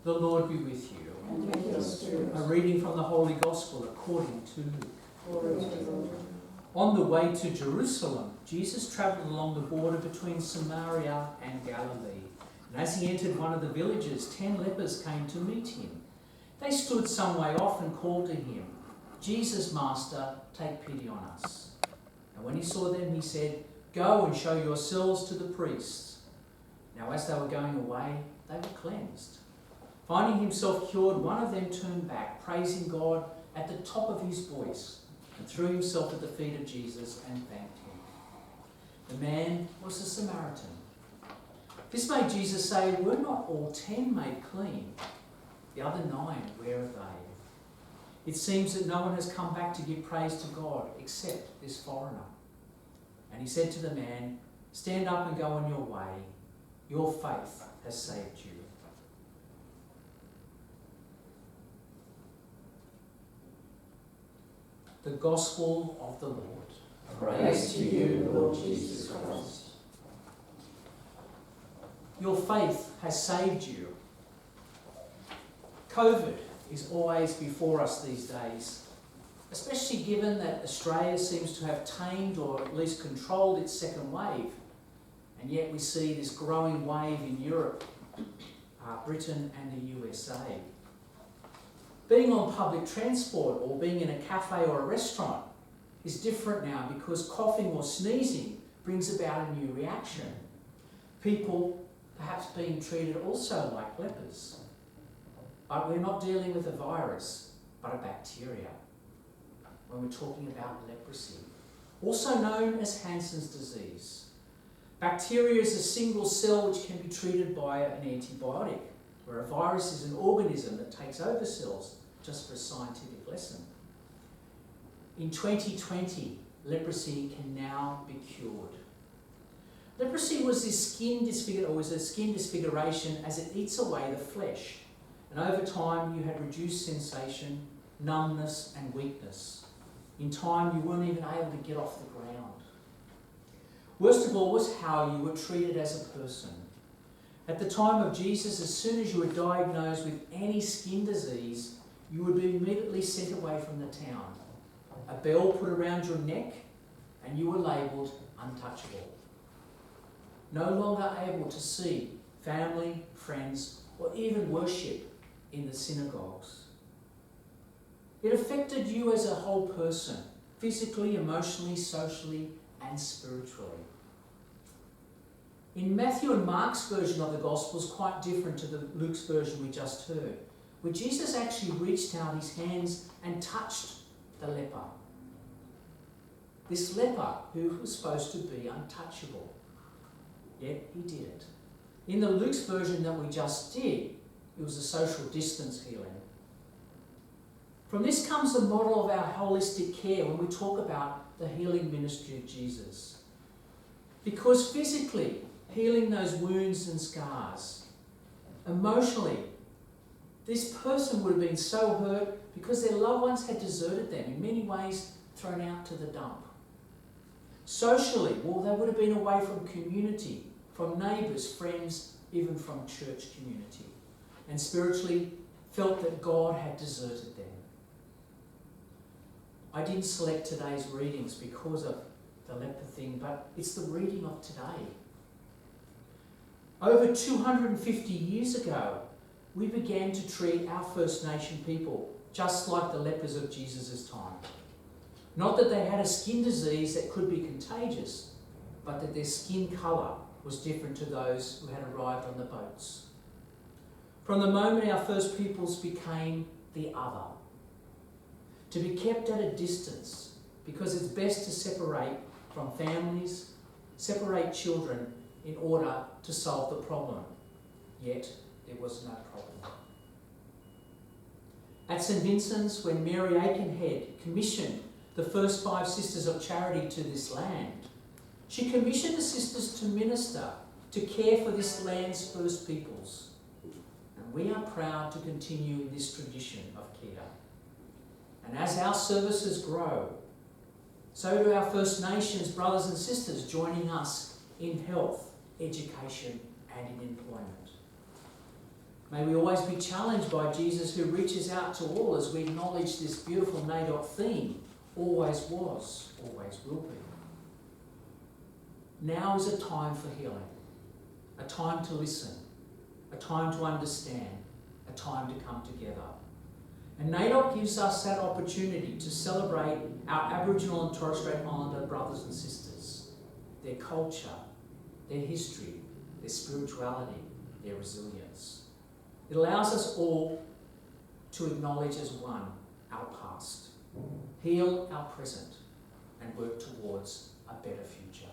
The Lord be with you. And with your spirit. A reading from the Holy Gospel according to Luke. Glory to the Lord. On the way to Jerusalem, Jesus travelled along the border between Samaria and Galilee. And as he entered one of the villages, 10 lepers came to meet him. They stood some way off and called to him, "Jesus, Master, take pity on us." And when he saw them, he said, "Go and show yourselves to the priests." Now as they were going away, they were cleansed. Finding himself cured, one of them turned back, praising God at the top of his voice, and threw himself at the feet of Jesus and thanked him. The man was a Samaritan. This made Jesus say, "Were not all 10 made clean? The other 9, where are they? It seems that no one has come back to give praise to God except this foreigner." And he said to the man, "Stand up and go on your way. Your faith has saved you." The Gospel of the Lord. Praise to you, Lord Jesus Christ. Your faith has saved you. COVID is always before us these days, especially given that Australia seems to have tamed or at least controlled its second wave. And yet we see this growing wave in Europe, Britain and the USA. Being on public transport or being in a cafe or a restaurant is different now because coughing or sneezing brings about a new reaction. People perhaps being treated also like lepers. But we're not dealing with a virus, but a bacteria when we're talking about leprosy, also known as Hansen's disease. Bacteria is a single cell which can be treated by an antibiotic, where a virus is an organism that takes over cells, just for a scientific lesson. In 2020, leprosy can now be cured. Leprosy was a skin disfiguration as it eats away the flesh, and over time you had reduced sensation, numbness and weakness. In time you weren't even able to get off the ground. Worst of all was how you were treated as a person. At the time of Jesus, as soon as you were diagnosed with any skin disease, you would be immediately sent away from the town. A bell put around your neck and you were labelled untouchable. No longer able to see family, friends, or even worship in the synagogues. It affected you as a whole person, physically, emotionally, socially, and spiritually. In Matthew and Mark's version of the Gospel is quite different to Luke's version we just heard, where Jesus actually reached out his hands and touched the leper. This leper who was supposed to be untouchable, yet he did it. In the Luke's version that we just did, it was a social distance healing. From this comes the model of our holistic care when we talk about the healing ministry of Jesus. Because physically, healing those wounds and scars. Emotionally, this person would have been so hurt because their loved ones had deserted them, in many ways thrown out to the dump. Socially, well, they would have been away from community, from neighbours, friends, even from church community. And spiritually, felt that God had deserted them. I didn't select today's readings because of the leper thing, but it's the reading of today. Over 250 years ago, we began to treat our First Nation people just like the lepers of Jesus' time. Not that they had a skin disease that could be contagious, but that their skin colour was different to those who had arrived on the boats. From the moment our first peoples became the other, to be kept at a distance because it's best to separate from families, separate children in order to solve the problem. Yet there was no problem. At St. Vincents, when Mary Aikenhead commissioned the first 5 sisters of charity to this land, she commissioned the sisters to minister, to care for this land's first peoples. And we are proud to continue in this tradition of care. And as our services grow, so do our First Nations brothers and sisters joining us in health, education and in employment. May we always be challenged by Jesus, who reaches out to all as we acknowledge this beautiful NAIDOC theme: always was, always will be. Now is a time for healing, a time to listen, a time to understand, a time to come together. And NAIDOC gives us that opportunity to celebrate our Aboriginal and Torres Strait Islander brothers and sisters, their culture, their history, their spirituality, their resilience. It allows us all to acknowledge as one our past, heal our present, and work towards a better future.